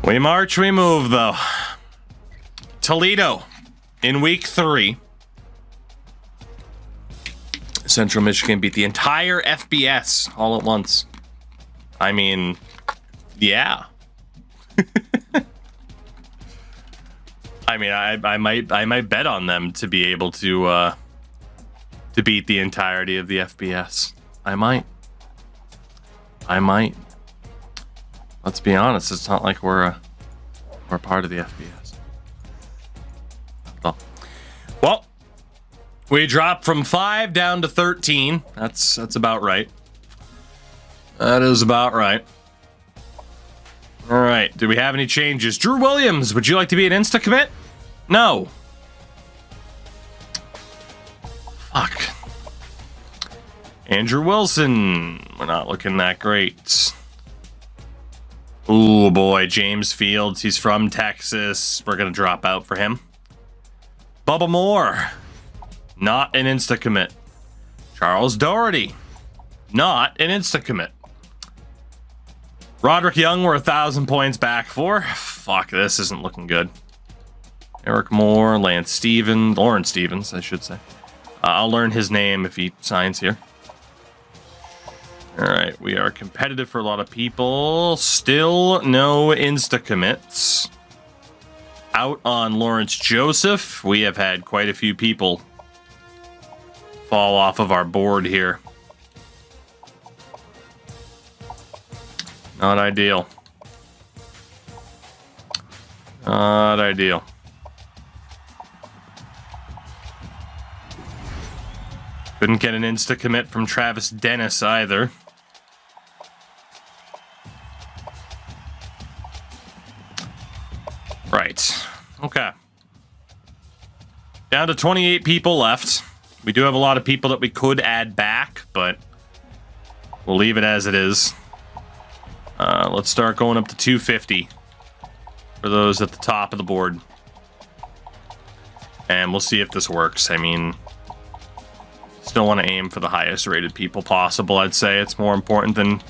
We march, we move, though. Toledo in week 3. Central Michigan beat the entire FBS all at once. I mean, yeah. I mean, I might bet on them to be able to beat the entirety of the FBS. I might. Let's be honest. It's not like we're part of the FBS. Well, we dropped from 5 down to 13. That's about right. That is about right. All right. Do we have any changes? Drew Williams, would you like to be an insta commit? No. Fuck. Andrew Wilson, we're not looking that great. Ooh, boy, James Fields, he's from Texas. We're going to drop out for him. Bubba Moore, not an insta-commit. Charles Doherty, not an insta-commit. Roderick Young, we're 1,000 points back for. Fuck, this isn't looking good. Eric Moore, Lawrence Stevens, I should say. I'll learn his name if he signs here. All right, we are competitive for a lot of people. Still no insta-commits. Out on Lawrence Joseph. We have had quite a few people fall off of our board here. Not ideal. Not ideal. Couldn't get an insta-commit from Travis Dennis either. Right. Okay. Down to 28 people left. We do have a lot of people that we could add back, but we'll leave it as it is. Let's start going up to 250 for those at the top of the board. And we'll see if this works. I mean, still want to aim for the highest rated people possible, I'd say. It's more important than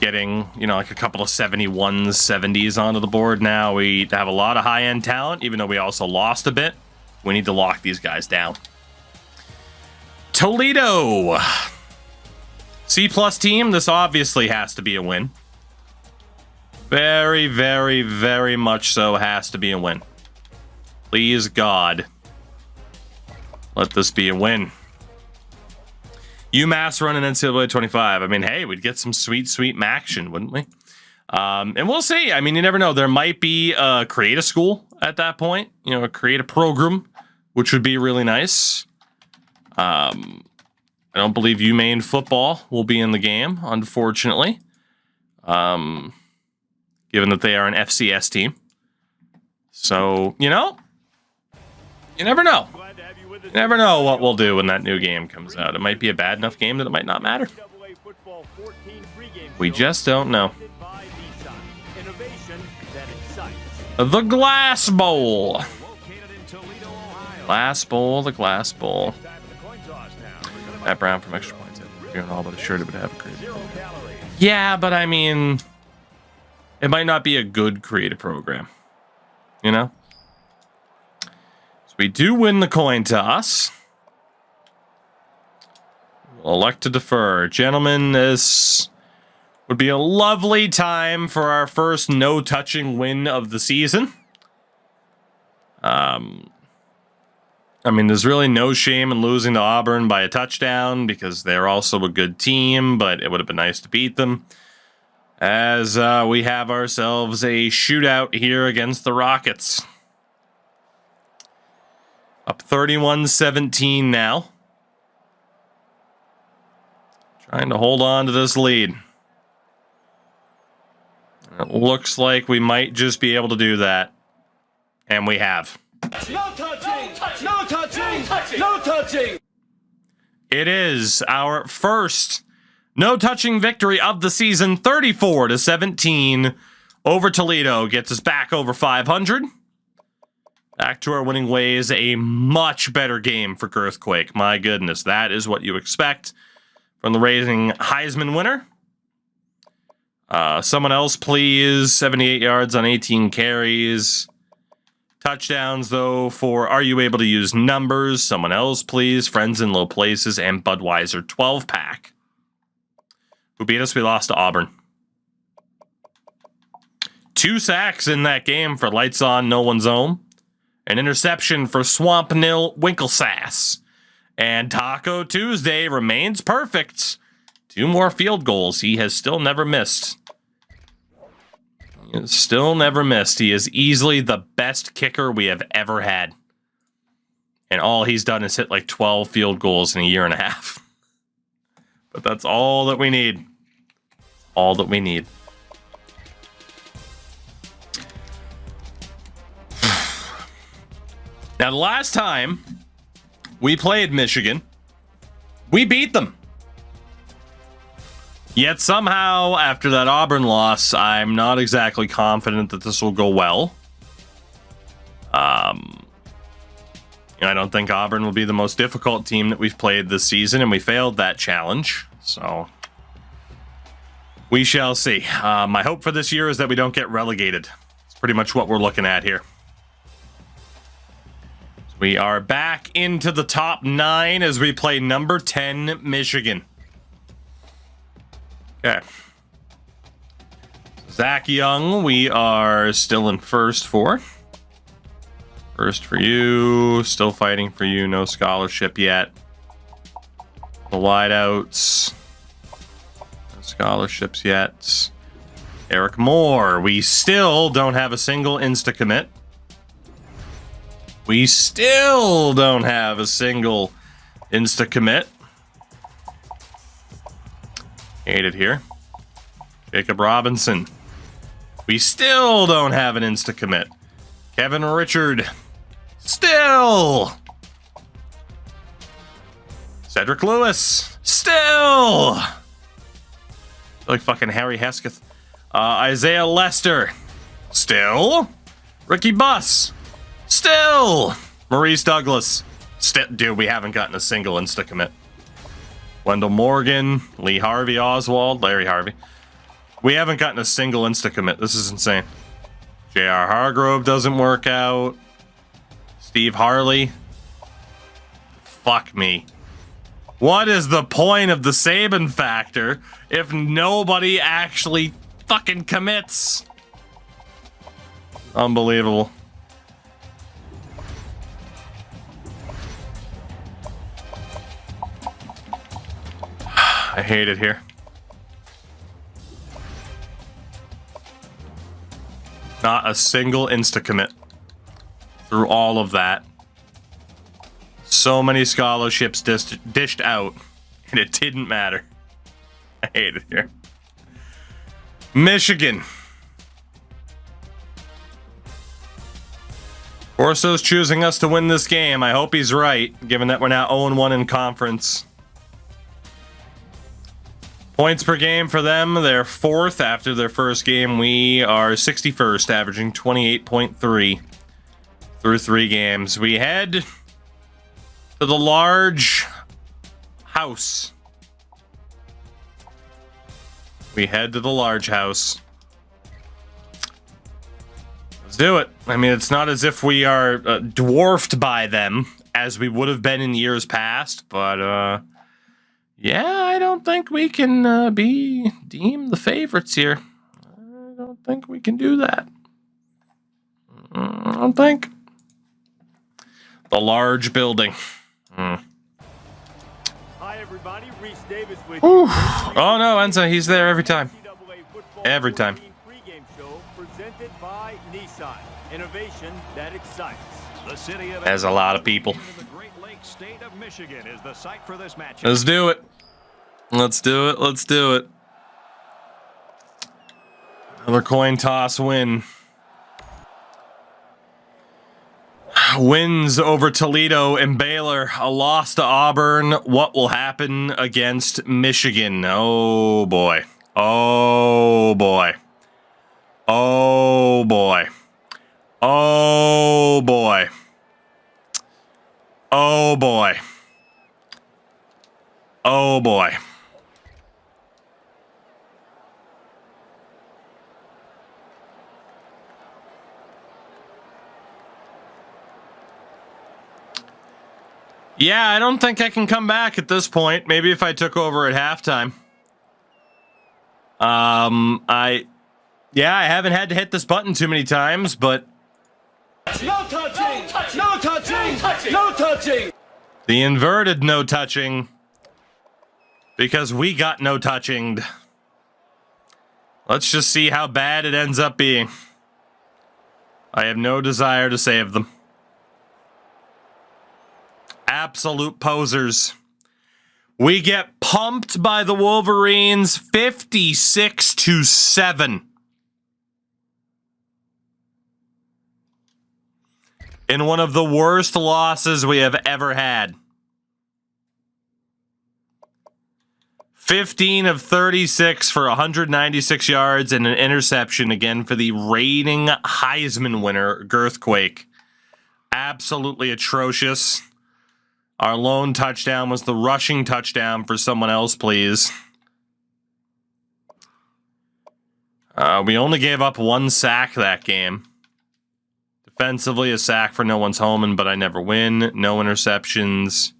getting, you know, like a couple of 71s, 70s onto the board now. We have a lot of high-end talent, even though we also lost a bit. We need to lock these guys down. Toledo. C-plus team, this obviously has to be a win. Very, very, very much so has to be a win. Please, God. Let this be a win. UMass running NCAA 25. I mean, hey, we'd get some sweet, sweet action, wouldn't we? And we'll see. I mean, you never know. There might be a creative school at that point. You know, a creative program, which would be really nice. I don't believe UMaine football will be in the game, unfortunately. Given that they are an FCS team. So, you know, you never know. You never know what we'll do when that new game comes out. It might be a bad enough game that it might not matter. We just don't know. The Glass Bowl. Glass Bowl, the Glass Bowl. Matt Brown from Extra Points. Doing all but assured it would have a crazy program. Yeah, but I mean, it might not be a good creative program. You know? We do win the coin toss. We'll elect to defer. Gentlemen, this would be a lovely time for our first no-touching win of the season. I mean, there's really no shame in losing to Auburn by a touchdown because they're also a good team, but it would have been nice to beat them. As we have ourselves a shootout here against the Rockets. Up 31-17 now. Trying to hold on to this lead. It looks like we might just be able to do that. And we have. No touching! No touching! No touching! It is our first no-touching victory of the season. 34-17 over Toledo. Gets us back over 500. Back to our winning ways. A much better game for Girthquake. My goodness, that is what you expect from the reigning Heisman winner. Someone else, please. 78 yards on 18 carries. Touchdowns, though, for Are You Able to Use Numbers? Someone else, please. Friends in Low Places and Budweiser 12-pack. Who beat us? We lost to Auburn. 2 sacks in that game for Lights On, No One's Home. An interception for Swamp Nil Winklesass. And Taco Tuesday remains perfect. 2 more field goals. He has still never missed. Still never missed. He is easily the best kicker we have ever had. And all he's done is hit like 12 field goals in a year and a half. But that's all that we need. All that we need. Now, the last time we played Michigan, we beat them. Yet somehow, after that Auburn loss, I'm not exactly confident that this will go well. I don't think Auburn will be the most difficult team that we've played this season, and we failed that challenge. So, we shall see. My hope for this year is that we don't get relegated. It's pretty much what we're looking at here. So we are back into the top 9 as we play number 10 Michigan. Okay. Zach Young, we are still in first for. First for you. Still fighting for you. No scholarship yet. The wideouts. No scholarships yet. Eric Moore, we still don't have a single insta-commit. We still don't have a single insta-commit. Hate it here. Jacob Robinson. We still don't have an insta-commit. Kevin Richard. Still. Cedric Lewis. Still. Like fucking Harry Hesketh. Isaiah Lester. Still. Ricky Buss. Still. Maurice Douglas. Dude, we haven't gotten a single insta-commit. Wendell Morgan, Lee Harvey Oswald, Larry Harvey. We haven't gotten a single insta-commit. This is insane. J.R. Hargrove doesn't work out. Steve Harley. Fuck me. What is the point of the Saban factor if nobody actually fucking commits? Unbelievable. I hate it here. Not a single insta-commit through all of that. So many scholarships dished out, and it didn't matter. I hate it here. Michigan. Corso's choosing us to win this game. I hope he's right, given that we're now 0-1 in conference. Points per game for them, they're 4th after their first game. We are 61st, averaging 28.3 through 3 games. We head to the large house. We head to the large house. Let's do it. I mean, it's not as if we are dwarfed by them as we would have been in years past, but yeah, I don't think we can be deemed the favorites here. I don't think we can do that. I don't think. The large building. Hi, everybody. Reese Davis with you. Oh, no, Enza, he's there every time. Every time. Pre-game show presented by Nissan. Innovation that excites. The city of There's a lot of people. the Great Lakes state of Michigan is the site for this matchup. Let's do it. Let's do it. Let's do it. Another coin toss win. Wins over Toledo and Baylor. A loss to Auburn. What will happen against Michigan? Oh, boy. Oh, boy. Oh, boy. Oh, boy. Oh, boy. Oh, boy. Yeah, I don't think I can come back at this point. Maybe if I took over at halftime. I haven't had to hit this button too many times, but No touching! No touching! No touching! the inverted no touching, because we got no touchinged. Let's just see how bad it ends up being. I have no desire to save them. Absolute posers. We get pumped by the Wolverines 56-7. In one of the worst losses we have ever had. 15 of 36 for 196 yards and an interception, again for the reigning Heisman winner, Girthquake. Absolutely atrocious. Our lone touchdown was the rushing touchdown for someone else, please. We only gave up 1 sack that game. Defensively, a sack for no one's homing, but I never win. No interceptions.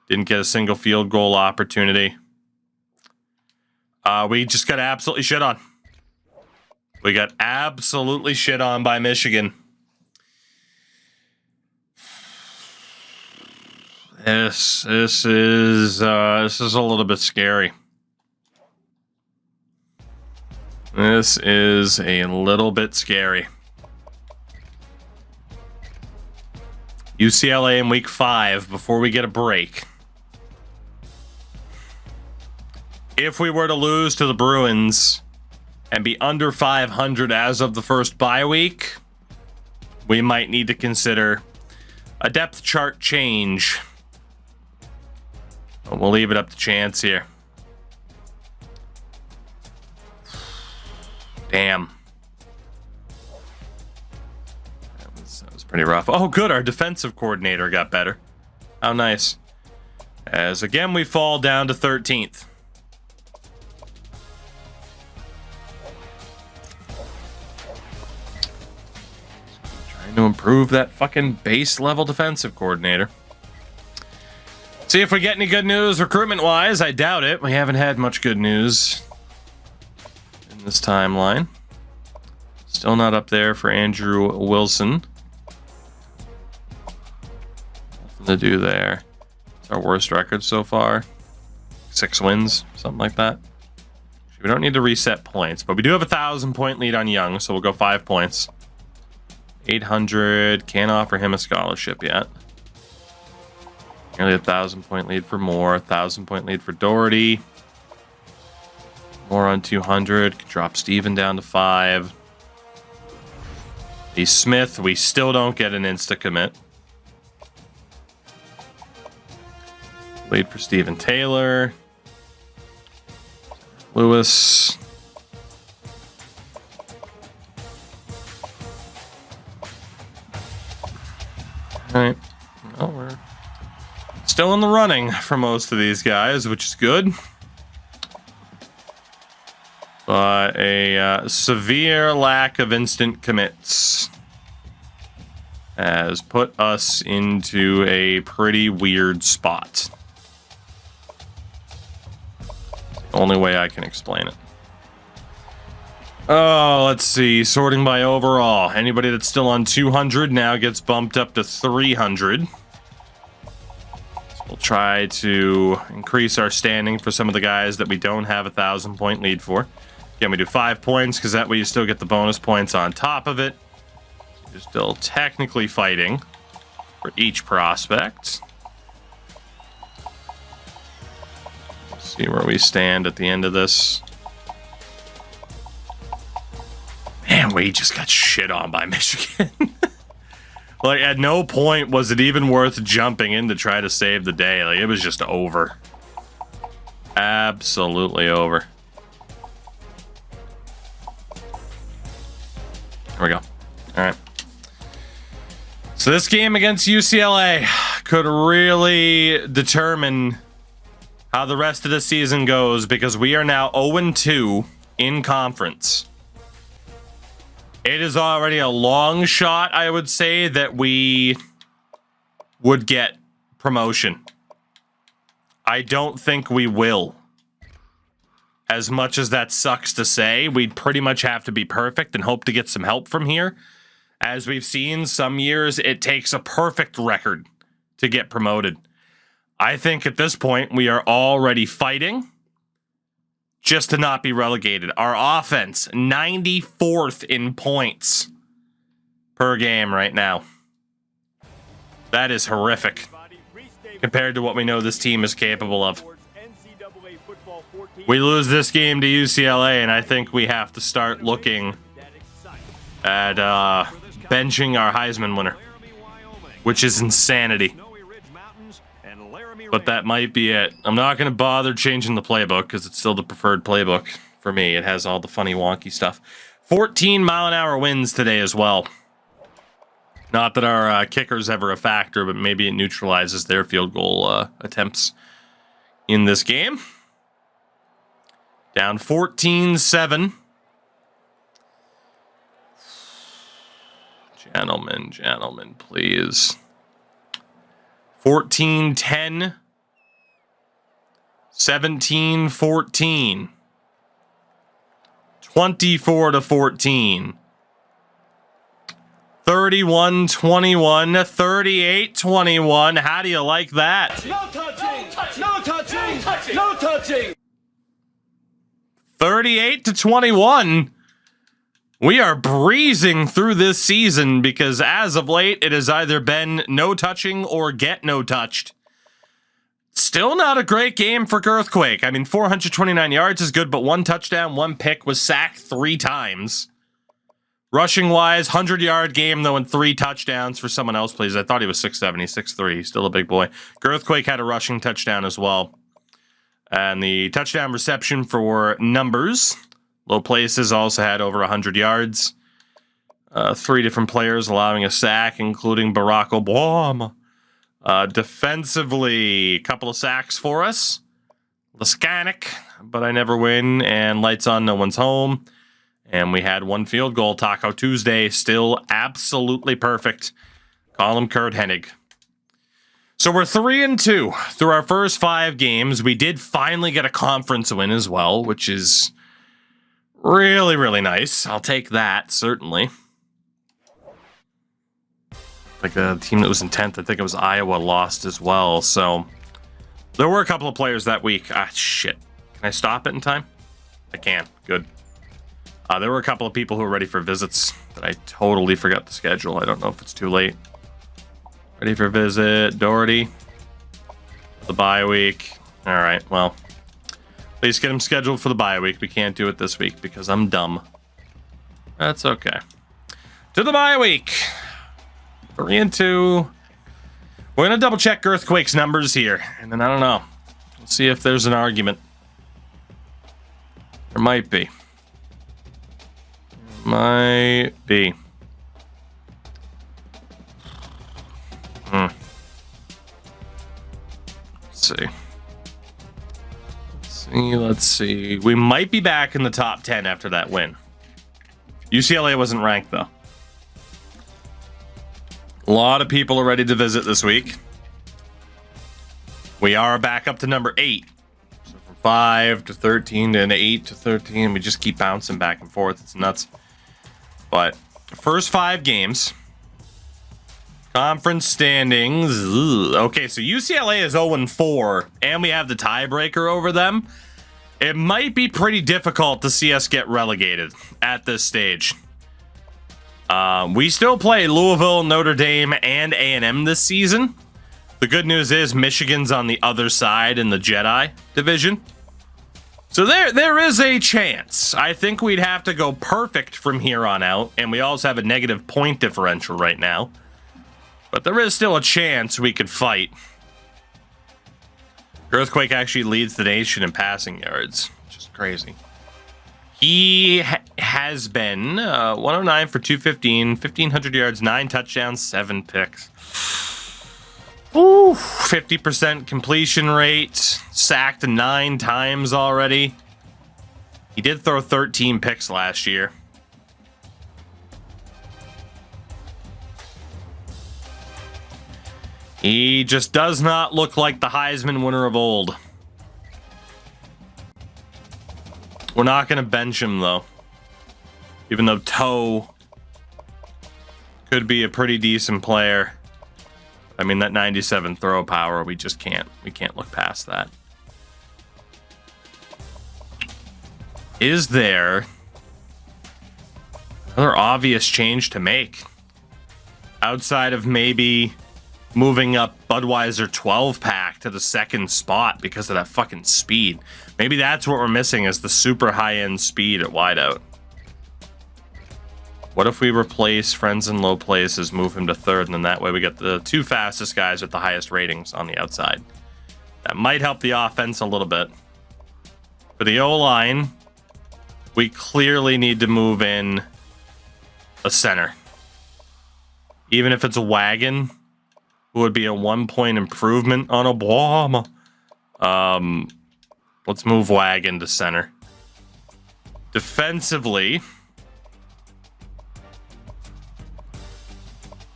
Didn't get a single field goal opportunity. We just got absolutely shit on. We got absolutely shit on by Michigan. This is a little bit scary. This is a little bit scary. UCLA in week 5 before we get a break. If we were to lose to the Bruins and be under 500 as of the first bye week, we might need to consider a depth chart change. But we'll leave it up to chance here. Damn. That was pretty rough. Oh, good. Our defensive coordinator got better. How nice. As again, we fall down to 13th. Trying to improve that fucking base level defensive coordinator. See if we get any good news recruitment-wise. I doubt it. We haven't had much good news in this timeline. Still not up there for Andrew Wilson. Nothing to do there. It's our worst record so far. 6 wins, something like that. We don't need to reset points, but we do have a 1,000-point lead on Young, so we'll go 5 points. 800. Can't offer him a scholarship yet. Nearly a 1,000-point lead for Moore. 1,000-point lead for Doherty. More on 200. Could drop Steven down to 5. The Smith, we still don't get an insta commit. Lead for Steven Taylor. Lewis. All right. Well, we're still in the running for most of these guys, which is good. But a severe lack of instant commits has put us into a pretty weird spot. The only way I can explain it. Oh, let's see. Sorting by overall. Anybody that's still on 200 now gets bumped up to 300. We'll try to increase our standing for some of the guys that we don't have a 1,000-point lead for. Again, we do 5 points because that way you still get the bonus points on top of it. You're still technically fighting for each prospect. Let's see where we stand at the end of this. Man, we just got shit on by Michigan. Like, at no point was it even worth jumping in to try to save the day. Like, it was just over. Absolutely over. There we go. All right. So this game against UCLA could really determine how the rest of the season goes, because we are now 0-2 in conference. It is already a long shot, I would say, that we would get promotion. I don't think we will. As much as that sucks to say, we'd pretty much have to be perfect and hope to get some help from here. As we've seen, some years it takes a perfect record to get promoted. I think at this point we are already fighting just to not be relegated. Our offense, 94th in points per game right now. That is horrific compared to what we know this team is capable of. We lose this game to UCLA, and I think we have to start looking at benching our Heisman winner, which is insanity. But that might be it. I'm not going to bother changing the playbook because it's still the preferred playbook for me. It has all the funny, wonky stuff. 14-mile-an-hour winds today as well. Not that our kicker's ever a factor, but maybe it neutralizes their field goal attempts in this game. Down 14-7. Gentlemen, please. 14-10. 17-14. 24-14. 31-21. 38-21. How do you like that? No touching! No touching! No touching! 38-21. We are breezing through this season because as of late, it has either been no touching or get no touched. Still not a great game for Girthquake. I mean, 429 yards is good, but 1 touchdown, 1 pick, was sacked 3 times. Rushing-wise, 100-yard game, though, and 3 touchdowns for someone else, please. I thought he was 6'7", he's 6'3", he's still a big boy. Girthquake had a rushing touchdown as well. And the touchdown reception for numbers. Low Places also had over 100 yards. 3 different players allowing a sack, including Barack Obama. Defensively, a couple of sacks for us. Laskanic, but I never win. And lights on, no one's home. And we had 1 field goal. Taco Tuesday, still absolutely perfect. Call him Kurt Hennig. So we're 3-2 through our first 5 games. We did finally get a conference win as well, which is really, really nice. I'll take that, certainly. Like the team that was in 10th, I think it was Iowa, lost as well. So there were a couple of players that week. Ah, shit. Can I stop it in time? I can. Good. There were a couple of people who were ready for visits that I totally forgot to schedule. I don't know if it's too late. Ready for visit, Doherty. The bye week. All right, well, please get him scheduled for the bye week. We can't do it this week because I'm dumb. That's okay. To the bye week. 3-2. We're going to double check Girthquake's numbers here. And then I don't know. We'll see if there's an argument. There might be. Might be. Let's see. We might be back in the top 10 after that win. UCLA wasn't ranked, though. A lot of people are ready to visit this week. We are back up to number 8. So from 5 to 13 to an 8 to 13. We just keep bouncing back and forth. It's nuts. But first 5 games. Conference standings. Ugh. Okay, so UCLA is 0-4, and we have the tiebreaker over them. It might be pretty difficult to see us get relegated at this stage. We still play Louisville, Notre Dame, and A&M this season. The good news is Michigan's on the other side in the Jedi division. So there is a chance. I think we'd have to go perfect from here on out, and we also have a negative point differential right now. But there is still a chance we could fight. Girthquake actually leads the nation in passing yards, which is crazy. He has been 109 for 215, 1,500 yards, 9 touchdowns, 7 picks. Ooh, 50% completion rate, sacked 9 times already. He did throw 13 picks last year. He just does not look like the Heisman winner of old. We're not going to bench him, though. Even though Toe could be a pretty decent player. I mean, that 97 throw power, we just can't. We can't look past that. Is there another obvious change to make? Outside of maybe moving up Budweiser 12-pack to the second spot because of that fucking speed. Maybe that's what we're missing, is the super high-end speed at wideout. What if we replace Friends in Low Places, move him to third, and then that way we get the two fastest guys with the highest ratings on the outside? That might help the offense a little bit. For the O-line, we clearly need to move in a center. Even if it's a Wagon, who would be a 1-point improvement on Obama. Let's move Wagon to center. Defensively,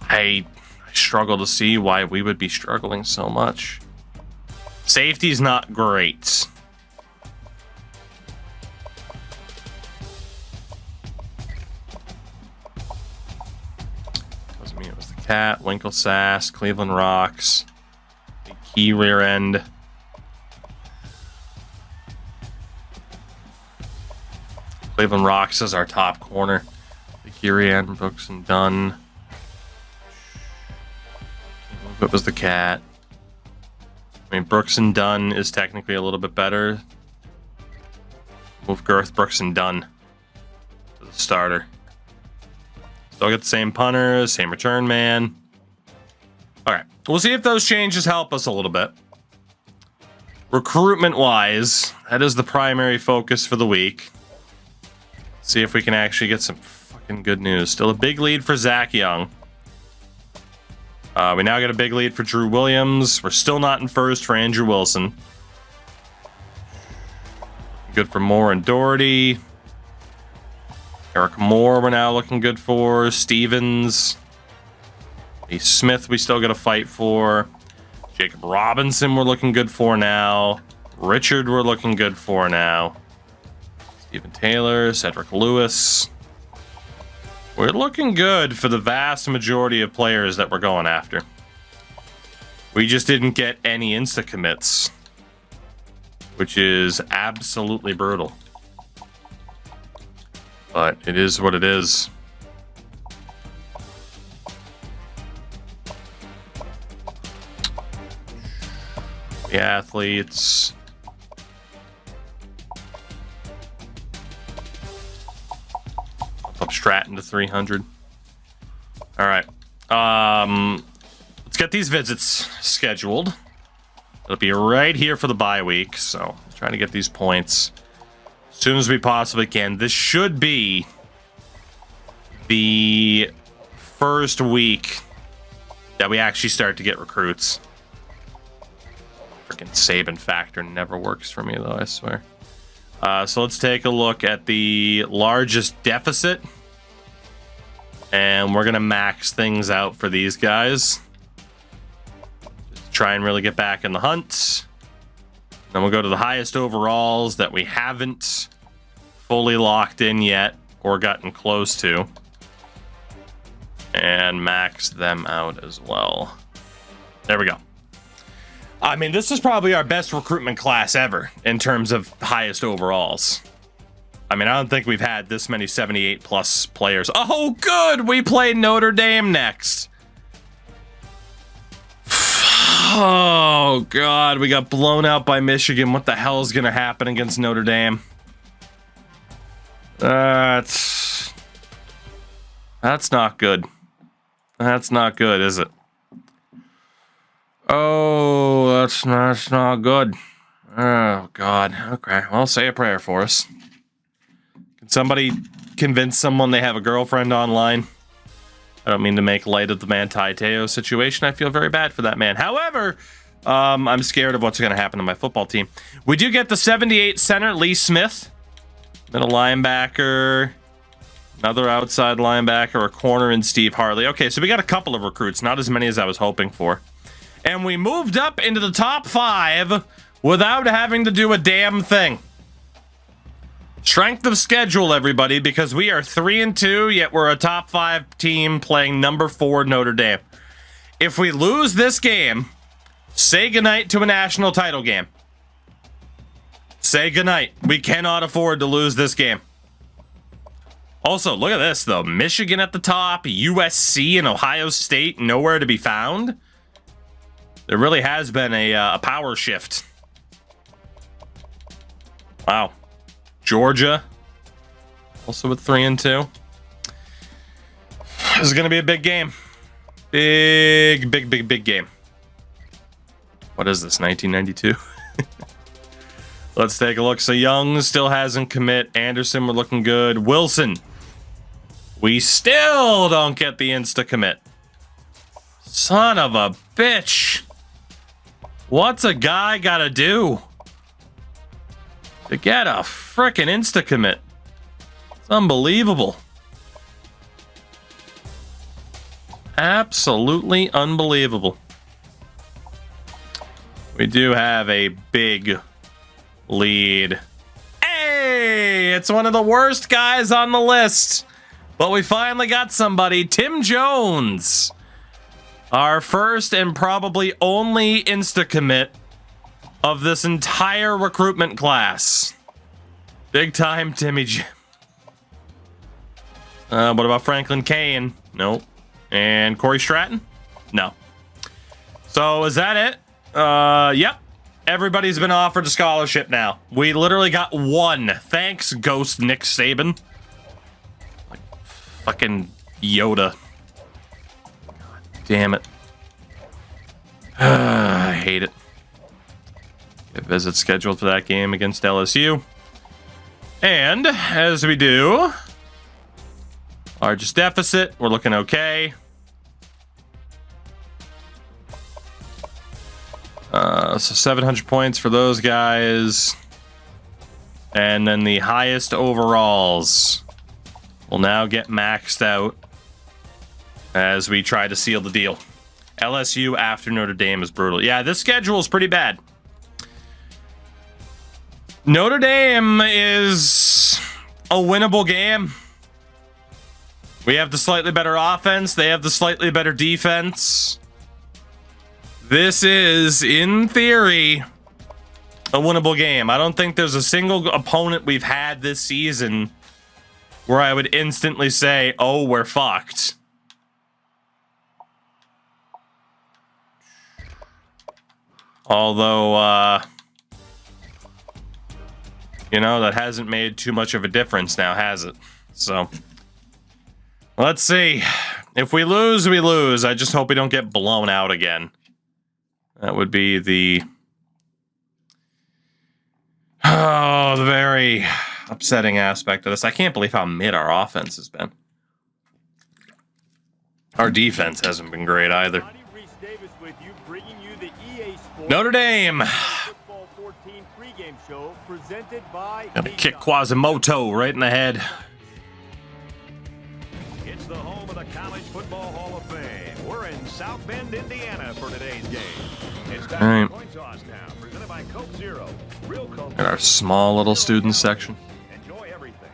I struggle to see why we would be struggling so much. Safety's not great. Wasn't me, it was the Cat, Winkle Sass, Cleveland Rocks, the key rear end. Cleveland Rocks is our top corner. The key rear end, Brooks and Dunn. It was the Cat. I mean, Brooks and Dunn is technically a little bit better. Move Girth, Brooks, and Dunn to the starter. Still get the same punter, same return man. All right, we'll see if those changes help us a little bit. Recruitment-wise, that is the primary focus for the week. See if we can actually get some fucking good news. Still a big lead for Zach Young. We now get a big lead for Drew Williams. We're still not in first for Andrew Wilson. Good for Moore and Doherty. Eric Moore we're now looking good for. Stevens. Lee Smith we still got to fight for. Jacob Robinson we're looking good for now. Richard we're looking good for now. Stephen Taylor, Cedric Lewis. We're looking good for the vast majority of players that we're going after. We just didn't get any insta-commits, which is absolutely brutal. But it is what it is. The athletes. Up Stratton to 300. All right. Let's get these visits scheduled. It'll be right here for the bye week, so trying to get these points as soon as we possibly can. This should be the first week that we actually start to get recruits. Freaking Saban factor never works for me, though, I swear. So let's take a look at the largest deficit. And we're going to max things out for these guys. Just try and really get back in the hunt. Then we'll go to the highest overalls that we haven't fully locked in yet or gotten close to. And max them out as well. There we go. I mean, this is probably our best recruitment class ever in terms of highest overalls. I mean, I don't think we've had this many 78 plus players. Oh, good. We play Notre Dame next. Oh, God. We got blown out by Michigan. What the hell is going to happen against Notre Dame? That's not good. That's not good, is it? Oh, that's not good. Oh, God. Okay, well, say a prayer for us. Can somebody convince someone they have a girlfriend online? I don't mean to make light of the Manti Te'o situation. I feel very bad for that man. However, I'm scared of what's going to happen to my football team. We do get the 78 center, Lee Smith. Middle linebacker. Another outside linebacker, a corner, and Steve Harley. Okay, so we got a couple of recruits. Not as many as I was hoping for. And we moved up into the top 5 without having to do a damn thing. Strength of schedule, everybody, because we are 3-2, yet we're a top 5 team playing number 4 Notre Dame. If we lose this game, say goodnight to a national title game. Say goodnight. We cannot afford to lose this game. Also, look at this, though. Michigan at the top, USC and Ohio State nowhere to be found. There really has been a power shift. Wow. Georgia, also at 3-2. This is going to be a big game. Big game. What is this, 1992? Let's take a look. So Young still hasn't commit. Anderson, we're looking good. Wilson, we still don't get the insta-commit. Son of a bitch. What's a guy got to do to get a frickin' insta-commit? It's unbelievable. Absolutely unbelievable. We do have a big lead. Hey, it's one of the worst guys on the list, but we finally got somebody. Tim Jones, our first and probably only insta-commit of this entire recruitment class. Big time Timmy Jim. What about Franklin Kane? Nope. And Corey Stratton? No. So is that it? Yep. Everybody's been offered a scholarship now. We literally got one. Thanks, Ghost Nick Saban. Like fucking Yoda. God damn it. I hate it. Get a visit scheduled for that game against LSU. And as we do, largest deficit, we're looking okay. So 700 points for those guys. And then the highest overalls will now get maxed out as we try to seal the deal. LSU after Notre Dame is brutal. Yeah, this schedule is pretty bad. Notre Dame is a winnable game. We have the slightly better offense. They have the slightly better defense. This is, in theory, a winnable game. I don't think there's a single opponent we've had this season where I would instantly say, oh, we're fucked. Although, you know, that hasn't made too much of a difference now, has it? So, let's see. If we lose, we lose. I just hope we don't get blown out again. That would be the very upsetting aspect of this. I can't believe how mid our offense has been. Our defense hasn't been great either. Notre Dame. Gonna kick Quasimodo right in the head. It's the home of the College Football Hall of Fame. We're in South Bend, Indiana for today's game. It's time for coin toss now, presented by Coke Zero. Real Coke. And our small little student section. Enjoy everything.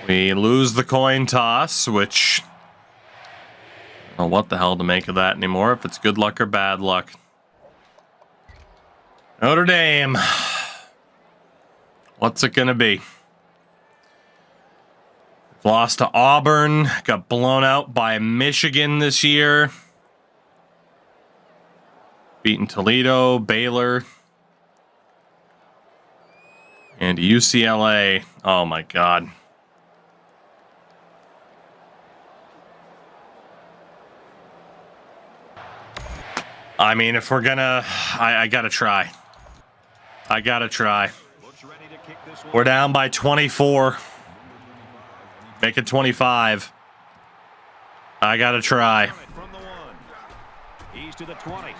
We lose the coin toss, which I don't know what the hell to make of that anymore, if it's good luck or bad luck. Notre Dame. What's it gonna be? Lost to Auburn, got blown out by Michigan this year. Beaten Toledo, Baylor, and UCLA. Oh my God. I mean, if we're gonna, I gotta try. I gotta try. We're down by 24. Make it 25. I gotta try. From the 1. He's to the 20.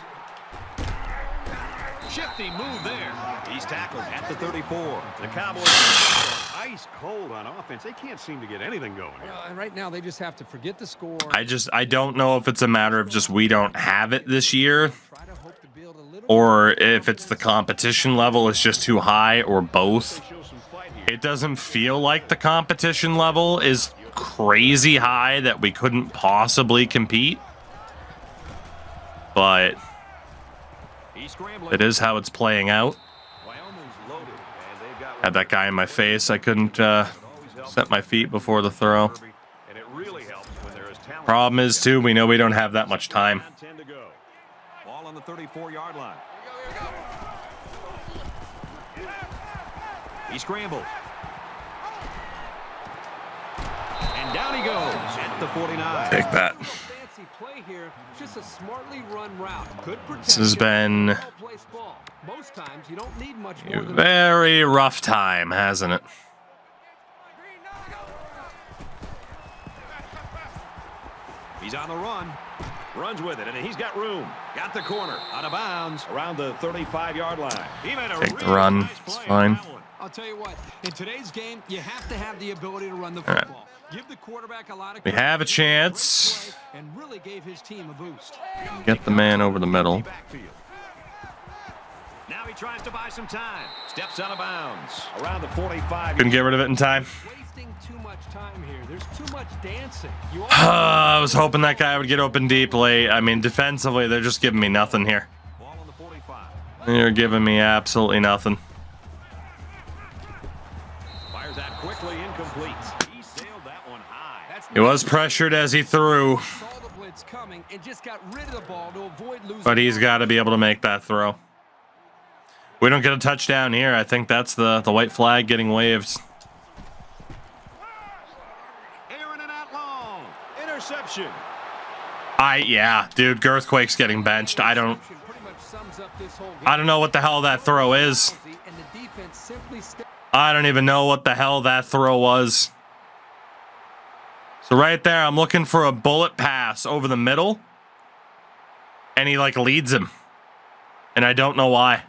Shifty move there. He's tackled at the 34. The Cowboys are ice cold on offense. They can't seem to get anything going here. And right now, they just have to forget the score. I don't know if it's a matter of just we don't have it this year, or if it's the competition level is just too high, or both. It doesn't feel like the competition level is crazy high that we couldn't possibly compete, but it is how it's playing out. Had that guy in my face. I couldn't set my feet before the throw. Problem is, too, we know we don't have that much time. Ball on the 34-yard line. He scrambles. And down he goes at the 49. Take that. Fancy play here, just a smartly run route. This has been most times you don't need much more a than very rough time, hasn't it? He's on the run. Runs with it, and he's got room. Got the corner. Out of bounds around the 35-yard line. He made a Take the really run. nice It's play fine. on that one. I'll tell you what, in today's game, you have to have the ability to run the right. football. Give the quarterback a lot of We credit. have a chance. And really gave his team a boost. Get the man over the middle. Backfield. Now he tries to buy some time. Steps out of bounds around the 45. Couldn't get rid of it in time. Wasting too much time here. There's too much dancing. You I was hoping that guy would get open deep late. I mean, defensively, they're just giving me nothing here. Ball on the 45. They're giving me absolutely nothing. Fires that quickly, incomplete. He sailed that one high. He was pressured as he threw, saw the blitz coming and just got rid of the ball to avoid losing. but he's got to be able to make that throw. We don't get a touchdown here. I think that's the white flag getting waved. Aaron and out long. Interception. Yeah, dude, Girthquake's getting benched. I don't Pretty much sums up this whole game. know what the hell that throw is. And the defense simply I don't even know what the hell that throw was. So right there, I'm looking for a bullet pass over the middle, and he like leads him, and I don't know why.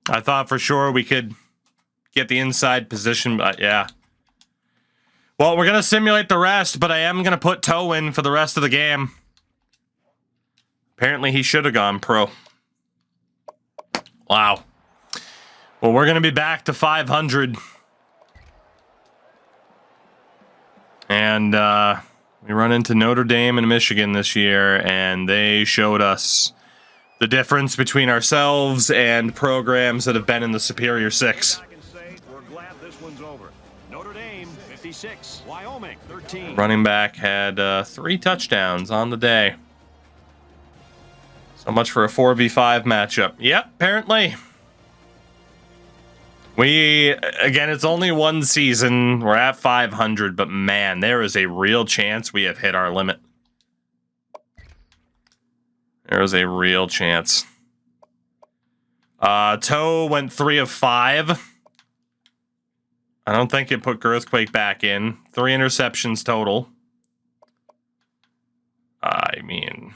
I thought for sure we could get the inside position, but yeah. Well, we're going to simulate the rest, but I am going to put Toe in for the rest of the game. Apparently, he should have gone pro. Wow. Well, we're going to be back to 500. And we run into Notre Dame and Michigan this year, and they showed us the difference between ourselves and programs that have been in the Superior Six. I can say we're glad this one's over. Notre Dame 56, Wyoming 13. Running back had 3 touchdowns on the day. So much for a 4v5 matchup. Yep, apparently. Again, it's only one season. We're at 500, but man, there is a real chance we have hit our limit. There is a real chance. Toe went 3 of 5. I don't think it put Girthquake back in. 3 interceptions total. I mean,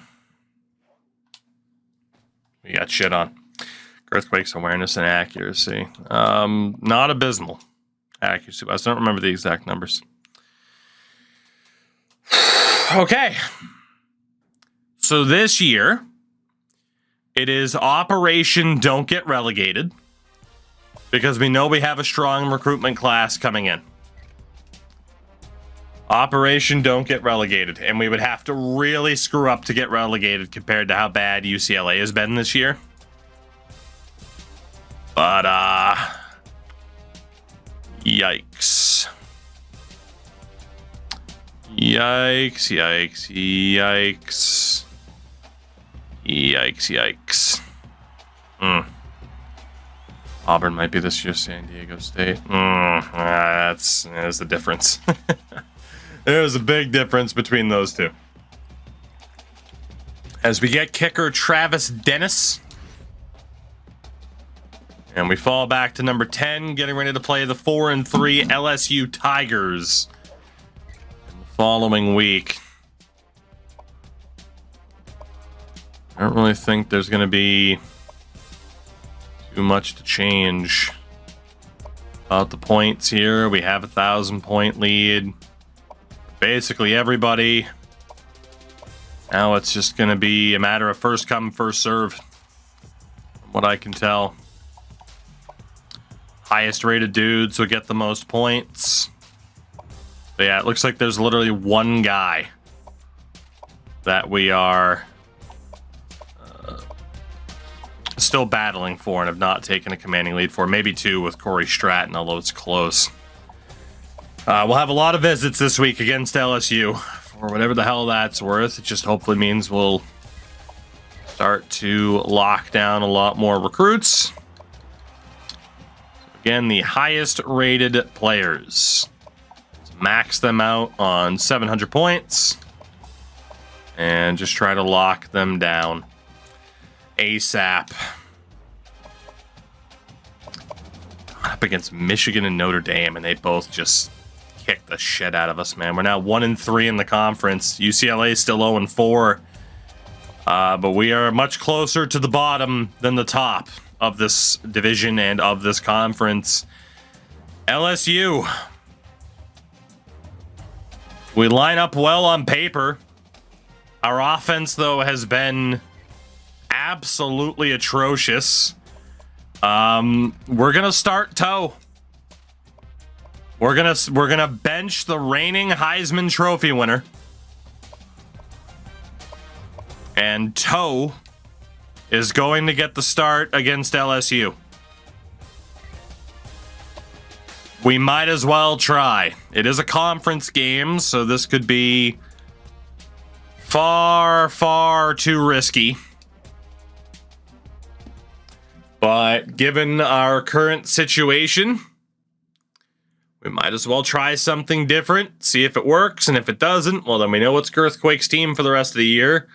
we got shit on. Girthquake's awareness and accuracy. Not abysmal. Accuracy. I don't remember the exact numbers. Okay. So this year, it is Operation Don't Get Relegated, because we know we have a strong recruitment class coming in. Operation Don't Get Relegated, and we would have to really screw up to get relegated compared to how bad UCLA has been this year. But, yikes. Yikes, yikes, yikes. Yikes, yikes. Auburn might be this year, San Diego State. There's the difference. There's a big difference between those two. As we get kicker Travis Dennis. And we fall back to number 10, getting ready to play the 4-3 LSU Tigers in the following week. I don't really think there's going to be too much to change about the points here. We have a 1,000-point lead. Basically everybody. Now it's just going to be a matter of first come, first serve. From what I can tell. Highest rated dudes will get the most points. But yeah, it looks like there's literally one guy that we are still battling for and have not taken a commanding lead for. Maybe two with Corey Stratton, although it's close. We'll have a lot of visits this week against LSU for whatever the hell that's worth. It just hopefully means we'll start to lock down a lot more recruits. Again, the highest rated players. Let's max them out on 700 points and just try to lock them down ASAP. Up against Michigan and Notre Dame, and they both just kicked the shit out of us, man. We're now 1-3 in the conference. UCLA is still 0-4, but we are much closer to the bottom than the top of this division and of this conference. LSU. We line up well on paper. Our offense, though, has been absolutely atrocious. We're gonna start Toe. We're gonna bench the reigning Heisman Trophy winner, and Toe is going to get the start against LSU. We might as well try. It is a conference game, so this could be far, far too risky. But given our current situation, we might as well try something different, see if it works, and if it doesn't, well, then we know it's Girthquake's team for the rest of the year.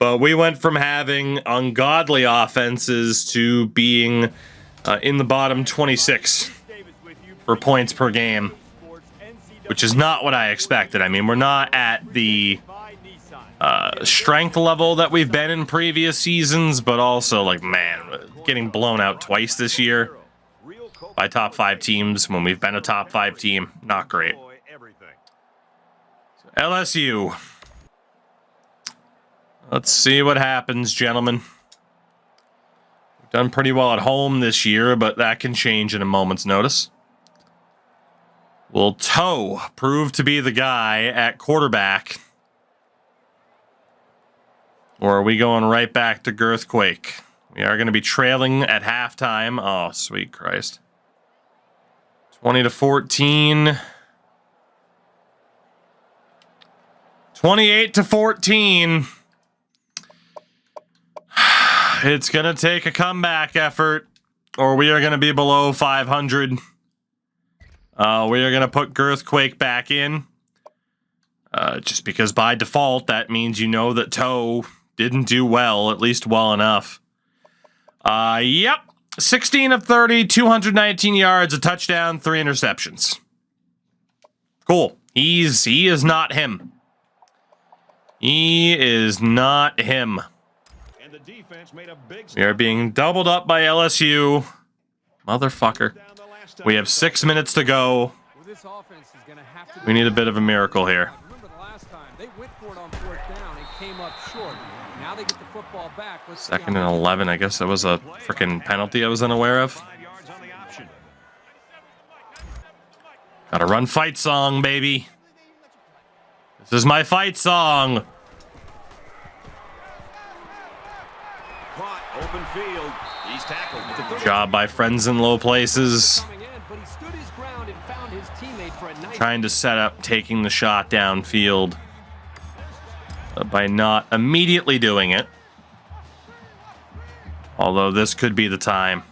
But we went from having ungodly offenses to being in the bottom 26 for points per game, which is not what I expected. I mean, we're not at the strength level that we've been in previous seasons, but also, like, man, getting blown out twice this year by top 5 teams when we've been a top 5 team, not great. LSU. Let's see what happens, gentlemen. We've done pretty well at home this year, but that can change in a moment's notice. Will Toe prove to be the guy at quarterback? Or are we going right back to Girthquake? We are going to be trailing at halftime. Oh, sweet Christ. 20-14. 28-14. It's going to take a comeback effort, or we are going to be below 500. We are going to put Girthquake back in. Just because by default, that means you know that Toe didn't do well, at least well enough. Yep. 16 of 30, 219 yards, a touchdown, 3 interceptions. Cool. He is not him. He is not him. And the defense made a big We are being doubled up by LSU. Motherfucker. We have 6 minutes to go. We need a bit of a miracle here. Remember the last time they went for it on 4th down and came up short. Now they get the football back. 2nd and 11. I guess that was a freaking penalty I was unaware of. 5 yards on the option. Gotta run fight song, baby. This is my fight song. Caught, open field. He's tackled at the 30. Job by friends in low places. Coming in, but he stood his ground and found his teammate for a nice Trying to set up taking the shot downfield by not immediately doing it. Although this could be the time.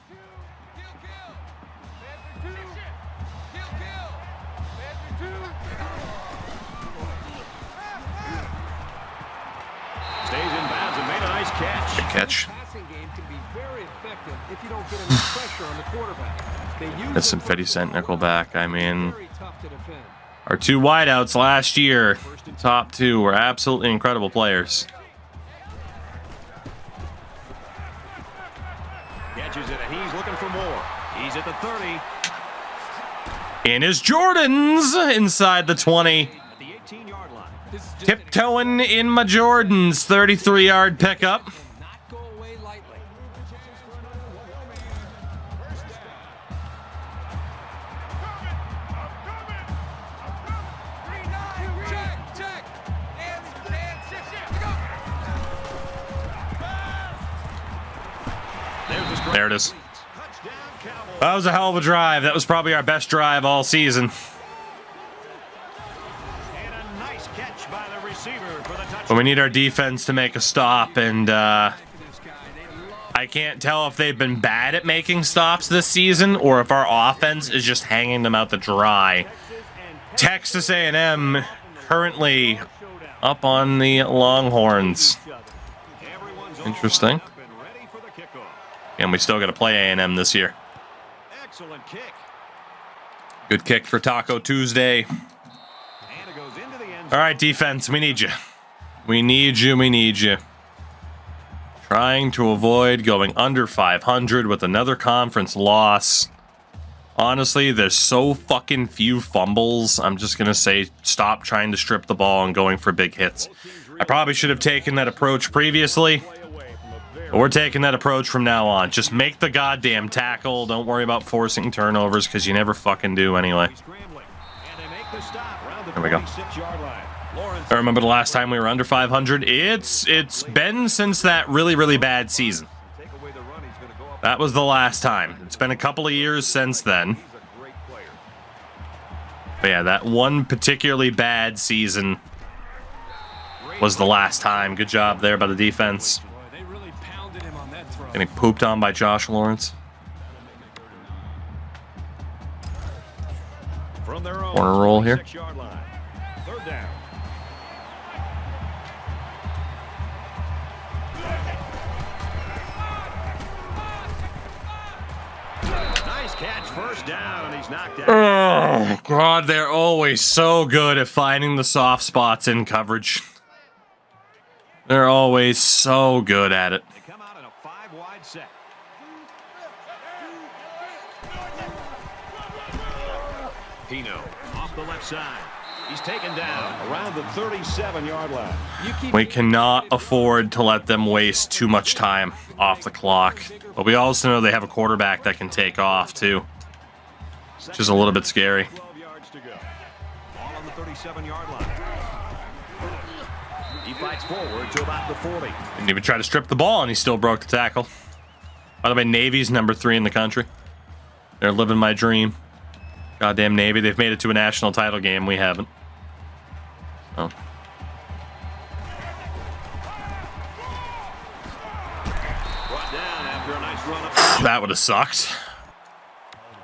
Stays in bounds and made a nice catch. Good catch. passing game can be very effective if you don't get enough pressure on the quarterback. They use That's some it 50 cent nickel back. I mean, very tough to defend. our 2 wideouts last year, top 2, were absolutely incredible players. Catches it, and he's looking for more. He's at the 30. In his Jordans inside the 20. At the 18-yard line. Tiptoeing in my Jordans. 33-yard pickup. Not go away lightly. Check. There it is. That was a hell of a drive. That was probably our best drive all season. And a nice catch by the receiver for the touchdown. But we need our defense to make a stop, and I can't tell if they've been bad at making stops this season or if our offense is just hanging them out to dry. Texas A&M currently up on the Longhorns. Interesting. And we still got to play A&M this year. Excellent kick. Good kick for Taco Tuesday. And it goes into the end All zone. right, defense, we need you. We need you. Trying to avoid going under 500 with another conference loss. Honestly, there's so fucking few fumbles. I'm just going to say stop trying to strip the ball and going for big hits. I probably should have taken that approach previously. But we're taking that approach from now on. Just make the goddamn tackle. Don't worry about forcing turnovers because you never fucking do anyway. There we go. I remember the last time we were under 500. It's been since that really, really bad season. That was the last time. It's been a couple of years since then. But yeah, that one particularly bad season was the last time. Good job there by the defense. Getting pooped on by Josh Lawrence. From their own Corner roll here. 6-yard line. Third down. Nice catch, first down. He's knocked out. Oh, God, they're always so good at finding the soft spots in coverage. They're always so good at it. They come out in a 5-wide set. Pino off the left side. He's taken down around the 37-yard line. We cannot afford to let them waste too much time off the clock. But we also know they have a quarterback that can take off, too. Which is a little bit scary. 12 yards to go. Ball on the 37-yard line. He fights forward to about the 40. Didn't even try to strip the ball, and he still broke the tackle. By the way, Navy's number 3 in the country. They're living my dream. Goddamn Navy. They've made it to a national title game. We haven't. Oh. Brought down after a nice run up. That would have sucked.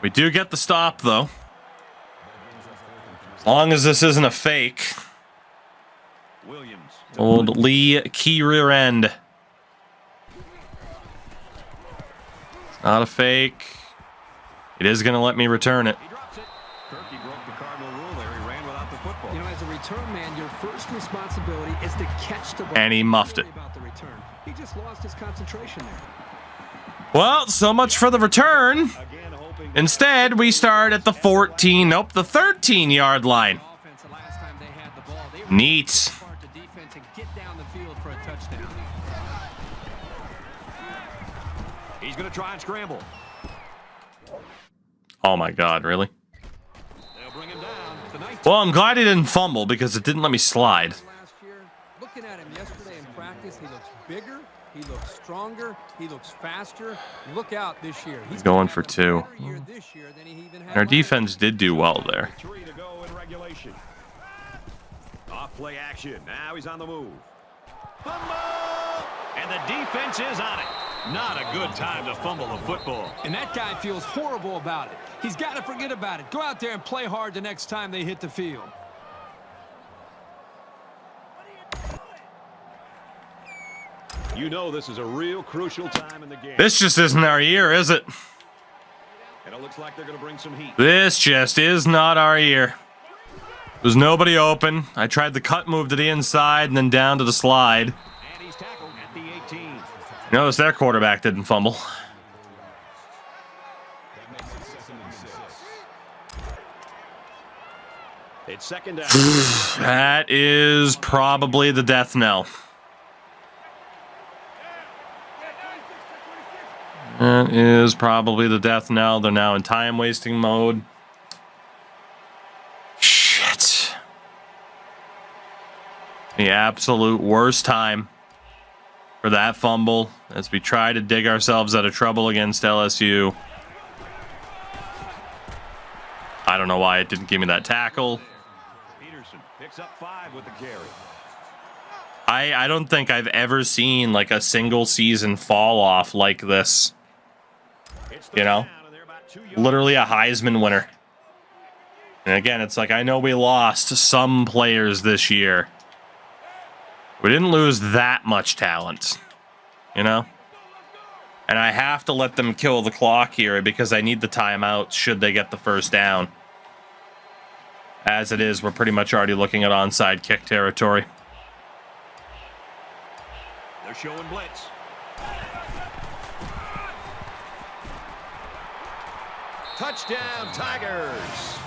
We do get the stop, though. As long as this isn't a fake. Williams. Old Lee key rear end. It's not a fake. It is going to let me return it. He drops it. Kirky broke the Cardinal rule there. He ran without the football. You know, as a return man, your first responsibility is to catch the ball. And he muffed it. About the return. He just lost his concentration there. Well, so much for the return. Again, hoping Instead, we start at the 14, nope, the 13-yard line. Offense, the last time they had the ball, they were Neat. apart the defense and get down the field for a touchdown. he's going to try and scramble. Oh my God, really? They'll bring him down. It's a nice Well, I'm glad he didn't fumble because it didn't let me slide. Last year, looking at him yesterday in practice, he looks bigger, he looks stronger, he looks faster. Look out this year. He's Going gonna for have a 2. better year this year than he even had Our last defense did do well there. 3 to go in regulation. Off play action. Now he's on the move. Fumble! And the defense is on it. Not a good time to fumble the football. And that guy feels horrible about it. He's got to forget about it. Go out there and play hard the next time they hit the field. You know this is a real crucial time in the game. This just isn't our year, is it? And it looks like they're going to bring some heat. This just is not our year. There's nobody open. I tried the cut move to the inside and then down to the slide. And he's tackled at the 18. Notice their quarterback didn't fumble. It's second down. That is probably the death knell. That is probably the death knell. They're now in time-wasting mode. Shit. The absolute worst time for that fumble as we try to dig ourselves out of trouble against LSU. I don't know why it didn't give me that tackle. Peterson picks up 5 with the carry. I don't think I've ever seen like a single season fall off like this. You know, literally a Heisman winner. And again, it's like, I know we lost some players this year. We didn't lose that much talent, you know? And I have to let them kill the clock here because I need the timeout should they get the first down. As it is, we're pretty much already looking at onside kick territory. They're showing blitz. Touchdown, Tigers.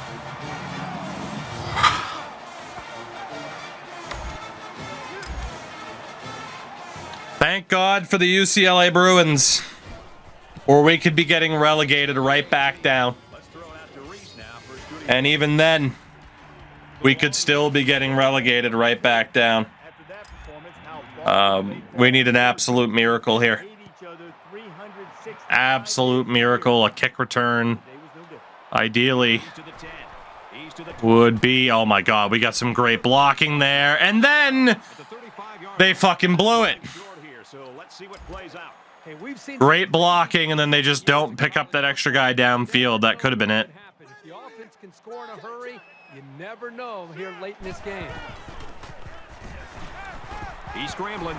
Thank God for the UCLA Bruins, or we could be getting relegated right back down. Let's throw it out to Reese now for his shooting. And even then, we could still be getting relegated right back down. After that performance, how We need an absolute miracle here. hate each other 360 Absolute miracle, a kick return. Today was no different. Ideally He's to the 10. He's to the 20. would be, oh my God, we got some great blocking there. And then At the 35-yard they fucking blew it. short here, so let's see what plays out. Hey, we've seen Great blocking, and then they just don't pick up that extra guy downfield. That could have been it. happen. If the offense can score in a hurry, you never know here late in this game. He's scrambling.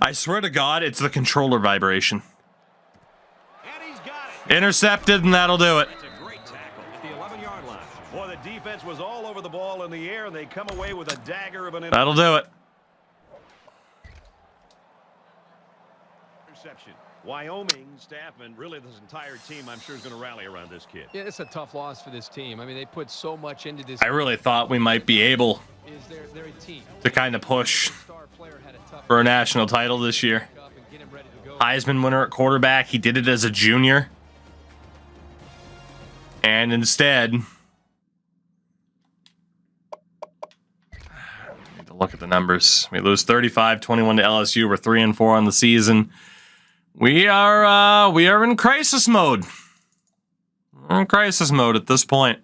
I swear to God, it's the controller vibration. And he's got it. Intercepted, and that'll do it. That's a great tackle at the 11-yard line. Boy, the defense was all over the ball in the air, and they come away with a dagger of an That'll do it. interception. Wyoming staff and really this entire team, I'm sure, is going to rally around this kid. Yeah, it's a tough loss for this team. I mean, they put so much into this. I really thought we might be able They're a team. to kind of push Star player had a tough for a national title this year. up and get him ready to go. Heisman winner at quarterback. He did it as a junior. And instead, need to look at the numbers. We lose 35-21 to LSU. We're 3-4 on the season. We are in crisis mode. We're in crisis mode at this point.